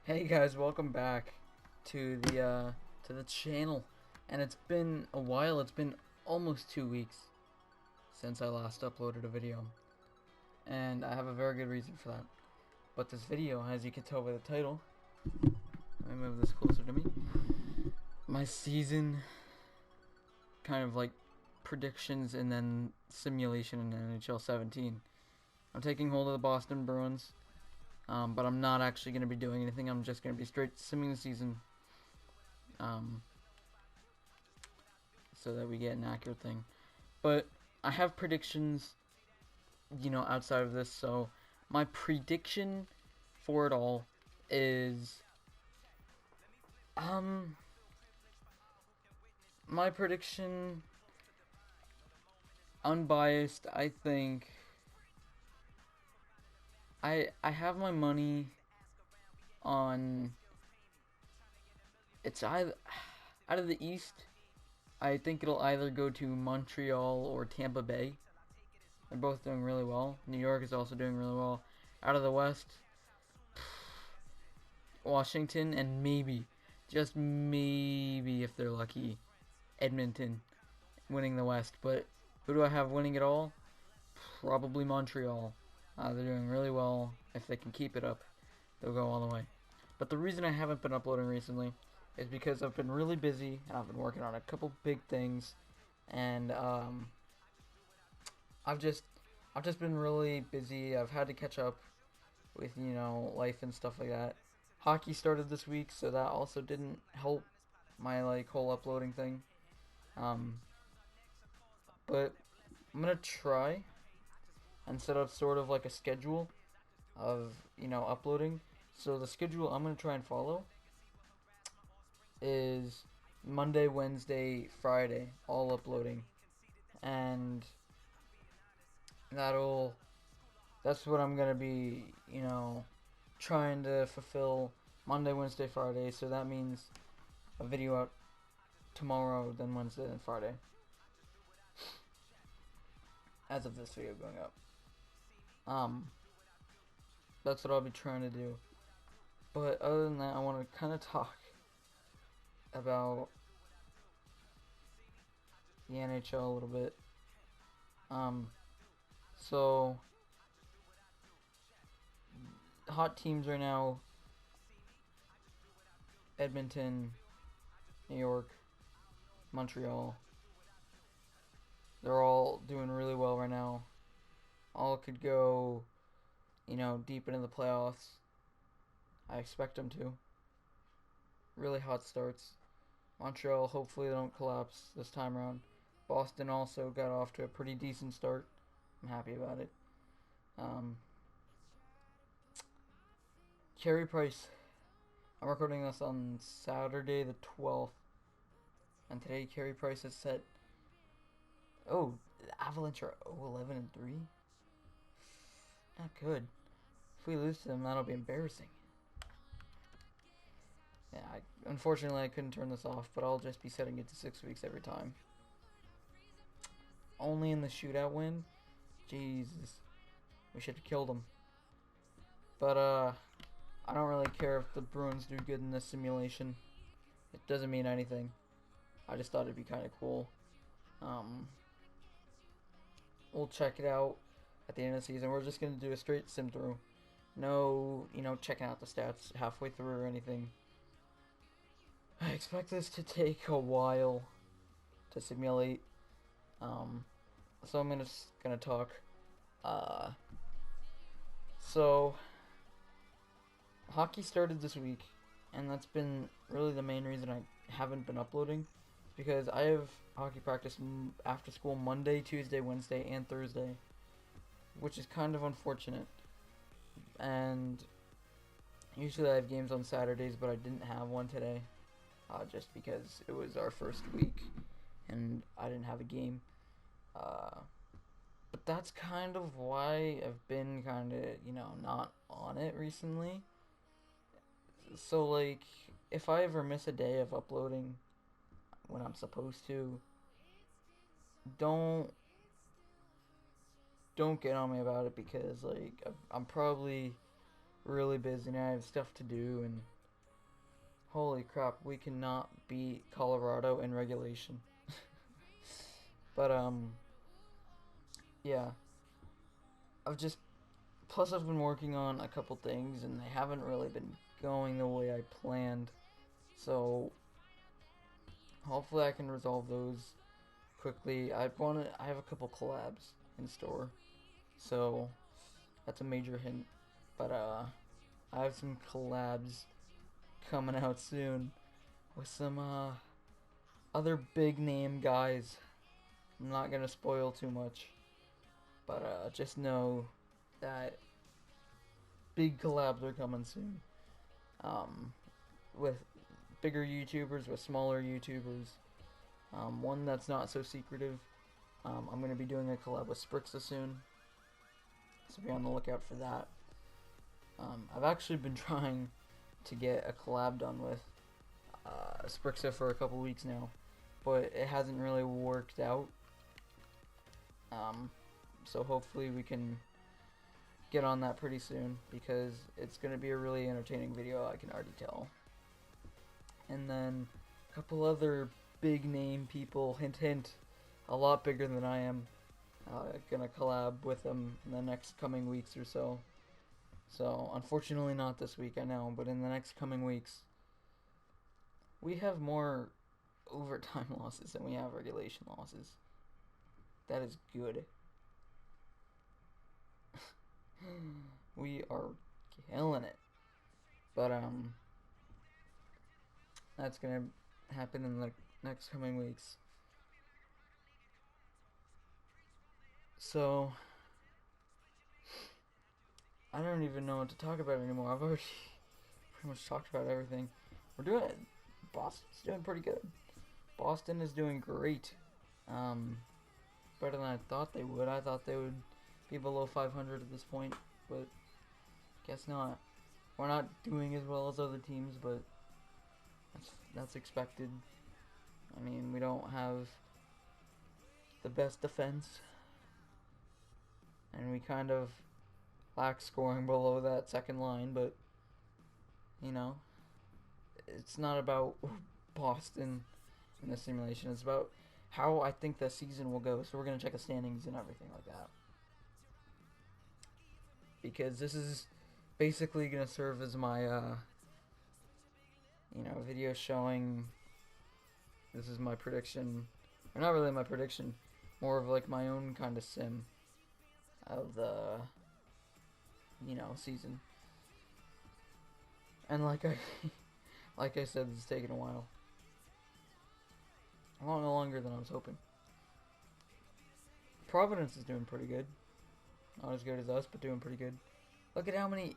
Hey guys, welcome back to the channel. And it's been a while. It's been almost 2 weeks since I last uploaded a video, and I have a very good reason for that. But this video, as you can tell by the title, let me move this closer to me. My season kind of like predictions and then simulation in NHL 17. I'm taking hold of the Boston Bruins. But I'm not actually going to be doing anything. I'm just going to be straight simming the season, so that we get an accurate thing. But I have predictions, outside of this. So my prediction for it all is, my prediction, unbiased. I think I have my money on. It's either out of the East. I think it'll either go to Montreal or Tampa Bay. They're both doing really well. New York is also doing really well. Out of the West, Washington, and maybe, just maybe if they're lucky, Edmonton winning the West. But who do I have winning it all? Probably Montreal. They're doing really well. If they can keep it up, they'll go all the way. But the reason I haven't been uploading recently is because I've been really busy and I've been working on a couple big things, and I've just been really busy. I've had to catch up with life and stuff like that. Hockey started this week, so that also didn't help my whole uploading thing. Um, but I'm gonna try and set up sort of like a schedule of uploading. So the schedule I'm gonna try and follow is Monday, Wednesday, Friday, all uploading, and that's what I'm gonna be, trying to fulfill Monday, Wednesday, Friday. So that means a video out tomorrow, then Wednesday, then Friday. As of this video going up. That's what I'll be trying to do. But other than that, I want to kind of talk about the NHL a little bit. So hot teams right now: Edmonton, New York, Montreal. They're all doing really well right now. All could go, deep into the playoffs. I expect them to. Really hot starts. Montreal, hopefully they don't collapse this time around. Boston also got off to a pretty decent start. I'm happy about it. Carey Price. I'm recording this on Saturday the 12th. And today Carey Price has set... Oh, the Avalanche are 11-3. Not good. If we lose to them, that'll be embarrassing. Yeah, unfortunately I couldn't turn this off, but I'll just be setting it to 6 weeks every time. Only in the shootout win? Jesus. We should have killed them. But, I don't really care if the Bruins do good in this simulation. It doesn't mean anything. I just thought it'd be kind of cool. We'll check it out at the end of the season. We're just going to do a straight sim through. No, checking out the stats halfway through or anything. I expect this to take a while to simulate. So I'm just gonna talk. So hockey started this week, and that's been really the main reason I haven't been uploading, because I have hockey practice after school Monday, Tuesday, Wednesday, and Thursday, which is kind of unfortunate. And usually I have games on Saturdays, but I didn't have one today, just because it was our first week and I didn't have a game. But that's kind of why I've been kind of, not on it recently. So, if I ever miss a day of uploading when I'm supposed to, don't get on me about it, because, I'm probably really busy and I have stuff to do, and Holy crap, we cannot beat Colorado in regulation. But, yeah. I've just, plus I've been working on a couple things, and they haven't really been going the way I planned. So, hopefully I can resolve those quickly. I have a couple collabs in store. So, that's a major hint. But, I have some collabs coming out soon with some, other big name guys. I'm not gonna spoil too much, but just know that big collabs are coming soon. With bigger YouTubers, with smaller YouTubers. One that's not so secretive. I'm gonna be doing a collab with Sprixa soon, so be on the lookout for that. I've actually been trying to get a collab done with Sprixa for a couple weeks now, but it hasn't really worked out. So hopefully we can get on that pretty soon, because it's going to be a really entertaining video, I can already tell. And then a couple other big name people, hint hint, a lot bigger than I am, gonna collab with them in the next coming weeks or so. So unfortunately not this week, I know, but in the next coming weeks. We have more overtime losses than we have regulation losses. That is good. We are killing it. But, that's gonna happen in the next coming weeks. So, I don't even know what to talk about anymore. I've already pretty much talked about everything. We're doing it. Boston's doing pretty good. Boston is doing great. Better than I thought they would. I thought they would be below 500 at this point, but guess not. We're not doing as well as other teams, but that's expected. I mean, we don't have the best defense, and we kind of lack scoring below that second line, but you know, it's not about Boston in the simulation. It's about how I think the season will go. So we're going to check the standings and everything like that, because this is basically going to serve as my video showing this is my prediction, or not really my prediction, more of like my own kind of sim of the season. And like I said, it's taken a while. A lot longer than I was hoping. Providence is doing pretty good. Not as good as us, but doing pretty good. Look at how many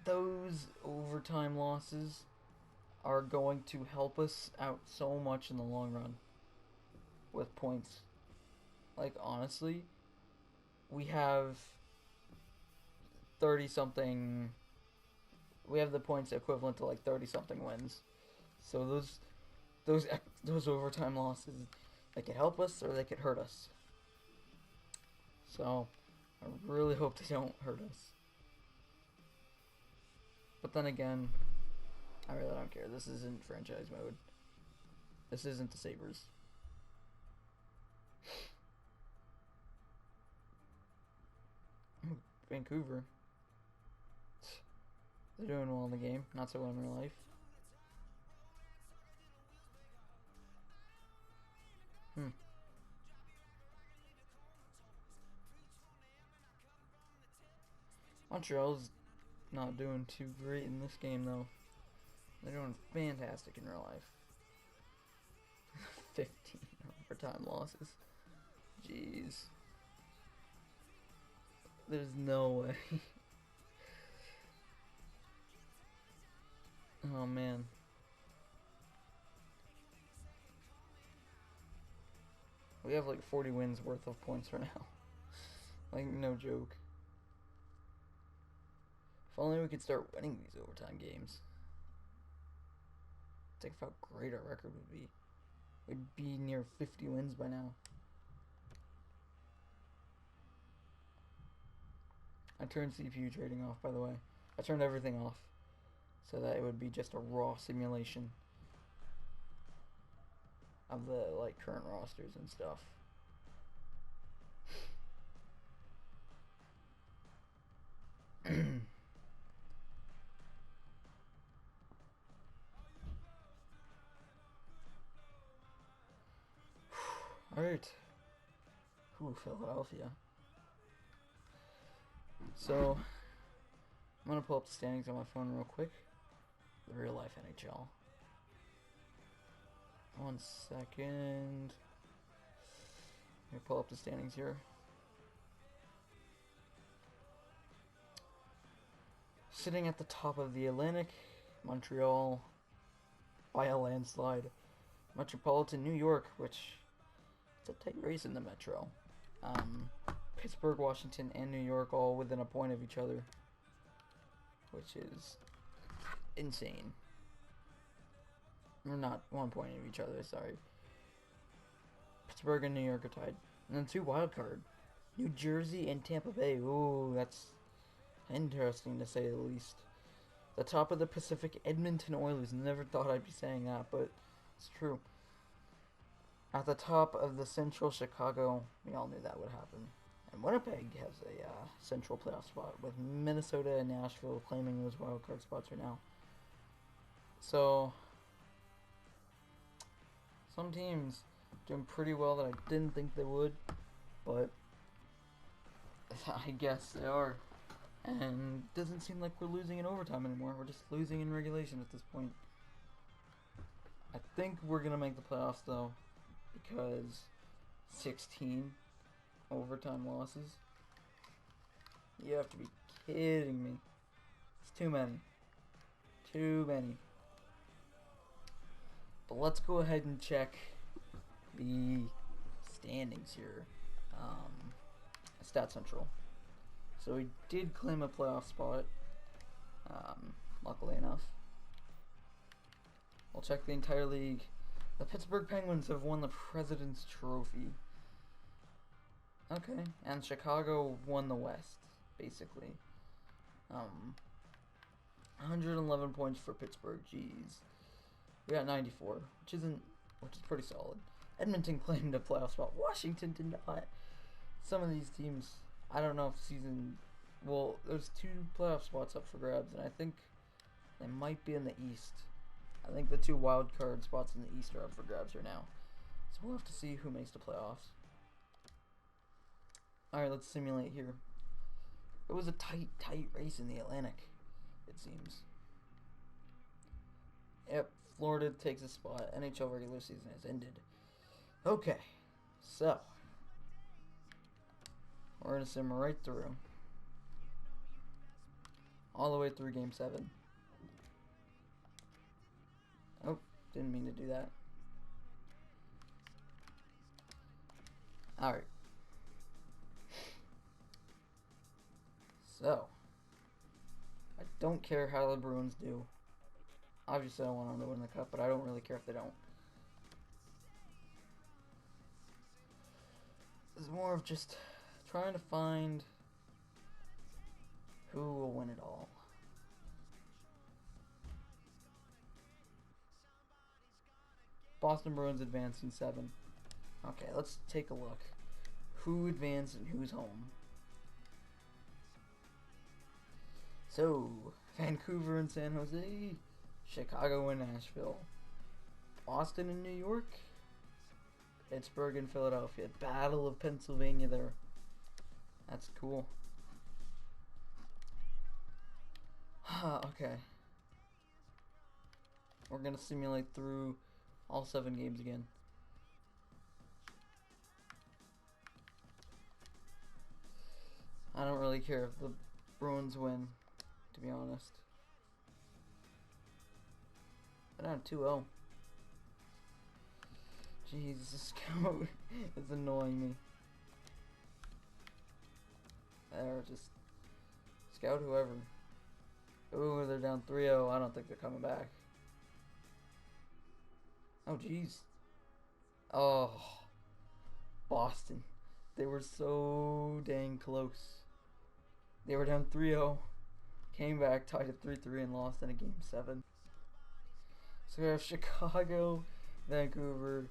those overtime losses are going to help us out so much in the long run with points. Like, honestly, we have 30-something. We have the points equivalent to like 30-something wins. So those overtime losses, they could help us or they could hurt us. So I really hope they don't hurt us. But then again, I really don't care. This isn't franchise mode. This isn't the Sabres. Vancouver. They're doing well in the game, not so well in real life. Montreal's not doing too great in this game, though. They're doing fantastic in real life. 15 overtime losses. Jeez. There's no way. Oh, man. We have like 40 wins worth of points right now. Like, no joke. If only we could start winning these overtime games. Think of how great our record would be. We'd be near 50 wins by now. I turned CPU trading off, by the way. I turned everything off. so that it would be just a raw simulation of the like current rosters and stuff. Alright. Ooh, Philadelphia. So, I'm gonna pull up the standings on my phone real quick. The real life NHL. 1 second. Let me pull up the standings here. Sitting at the top of the Atlantic, Montreal, by a landslide. Metropolitan New York, which it's a tight race in the Metro. Pittsburgh, Washington, and New York all within a point of each other, which is insane. Or not 1 point of each other, sorry. Pittsburgh and New York are tied. And then 2 wild card. New Jersey and Tampa Bay. Ooh, that's interesting to say the least. The top of the Pacific, Edmonton Oilers. Never thought I'd be saying that, but it's true. At the top of the Central, Chicago. We all knew that would happen. And Winnipeg has a central playoff spot, with Minnesota and Nashville claiming those wildcard spots right now. So, some teams doing pretty well that I didn't think they would, but I guess they are. And it doesn't seem like we're losing in overtime anymore. We're just losing in regulation at this point. I think we're going to make the playoffs, though, because 16 overtime losses. You have to be kidding me. It's too many. Too many. But let's go ahead and check the standings here. Stat Central. So we did claim a playoff spot, luckily enough. We'll check the entire league. The Pittsburgh Penguins have won the President's Trophy. Okay, and Chicago won the West, basically. 111 points for Pittsburgh, jeez. We got 94, which is pretty solid. Edmonton claimed a playoff spot. Washington did not. Some of these teams, I don't know if well, there's 2 playoff spots up for grabs, and I think they might be in the East. I think the 2 wild card spots in the East are up for grabs right now. So we'll have to see who makes the playoffs. Alright, let's simulate here. It was a tight race in the Atlantic, it seems. Yep, Florida takes a spot. NHL regular season has ended. Okay, so we're going to sim right through. All the way through Game 7. Oh, didn't mean to do that. Alright. So, I don't care how the Bruins do. Obviously, I want them to win the cup, but I don't really care if they don't. It's more of just trying to find who will win it all. Boston Bruins advanced in 7. Okay, let's take a look. Who advanced and who's home? So, Vancouver and San Jose, Chicago and Nashville, Boston and New York, Pittsburgh and Philadelphia. Battle of Pennsylvania there. That's cool. Okay. We're gonna simulate through all 7 games again. I don't really care if the Bruins win, to be honest. They're down 2-0. Jeez, this scout is annoying me. They're just scout whoever. Ooh, they're down 3-0. I don't think they're coming back. Oh, jeez. Oh, Boston. They were so dang close. They were down 3-0. came back, tied at 3-3, and lost in a game 7. So we have Chicago, Vancouver,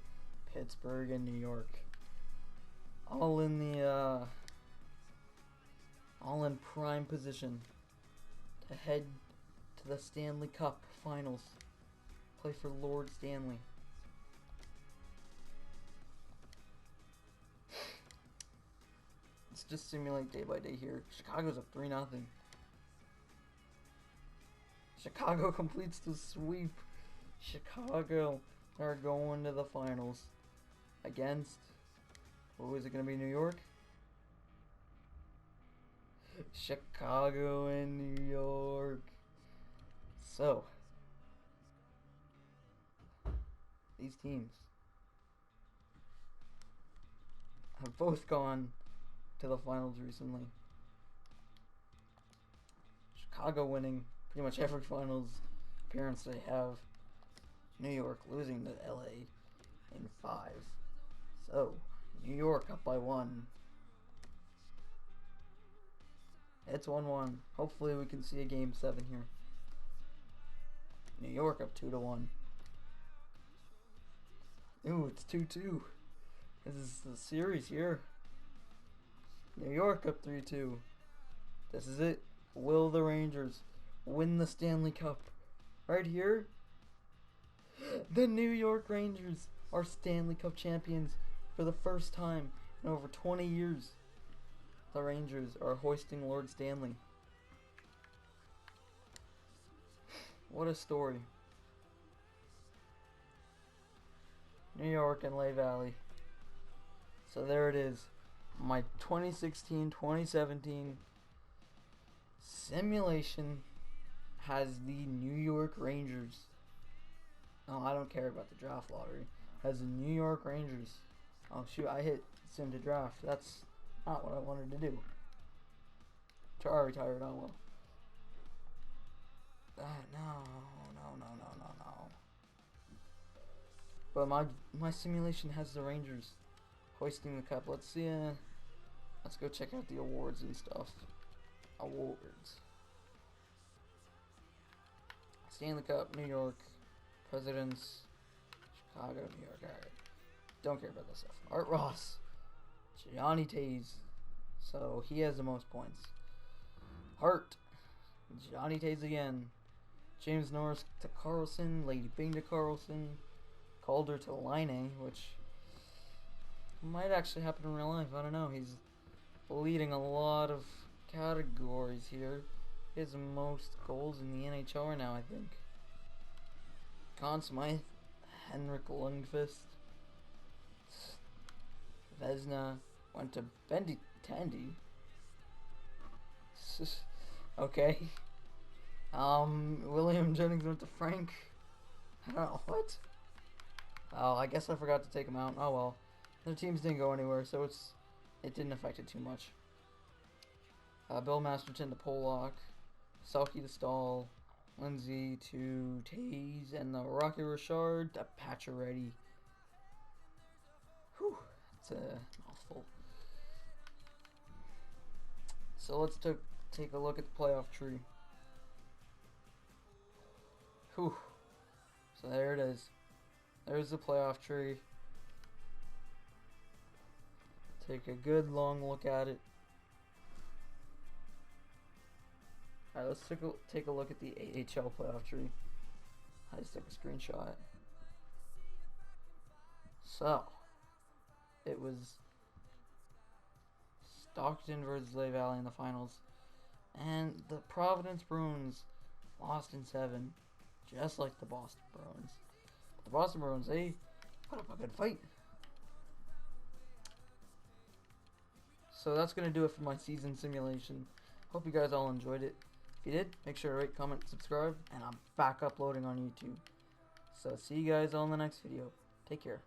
Pittsburgh, and New York. All in prime position to head to the Stanley Cup Finals. Play for Lord Stanley. Let's just simulate day by day here. Chicago's up 3-0. Chicago completes the sweep. Chicago are going to the finals against, who is it going to be, New York? Chicago and New York. So, these teams have both gone to the finals recently. Chicago winning pretty much every finals appearance they have. New York losing to LA in 5. So, New York up by 1. It's 1-1. Hopefully we can see a game 7 here. New York up 2-1. Ooh, it's 2-2. This is the series here. New York up 3-2. This is it. Will the Rangers win the Stanley Cup? Right here, the New York Rangers are Stanley Cup champions for the first time in over 20 years. The Rangers are hoisting Lord Stanley. What a story. New York and Lehigh Valley. So there it is. My 2016-2017 simulation has the New York Rangers. Oh, I don't care about the draft lottery. Has the New York Rangers. Oh shoot, I hit sim to draft. That's not what I wanted to do. Char retired, oh well. No. But my simulation has the Rangers hoisting the cup. Let's see, let's go check out the awards and stuff. Awards. Stanley Cup, New York, Presidents, Chicago, New York. Alright. Don't care about this stuff. Art Ross, Johnny Taze. So he has the most points. Hart, Johnny Taze again. James Norris to Carlson, Lady Bing to Carlson, Calder to Line, which might actually happen in real life. I don't know. He's leading a lot of categories here. He has the most goals in the NHL right now, I think. Conn Smythe, Henrik Lundqvist, Vezina went to BENDY. TENDY. Okay. William Jennings went to Frank. I don't know, what? Oh, I guess I forgot to take him out. Oh well. Their teams didn't go anywhere, so it didn't affect it too much. Bill Masterton to Pollock, Selke to Stahl, Lindsay to Taze, and the Rocky Richard to Pacioretty. Whew, that's a mouthful. So let's take a look at the playoff tree. Whew. So there it is. There's the playoff tree. Take a good long look at it. Alright, let's take a look at the AHL playoff tree. I just took a screenshot. So, it was Stockton versus Lehigh Valley in the finals. And the Providence Bruins lost in 7. Just like the Boston Bruins. The Boston Bruins, they put up a good fight. So that's going to do it for my season simulation. Hope you guys all enjoyed it. If you did, make sure to rate, comment, subscribe, and I'm back uploading on YouTube. So see you guys all in the next video. Take care.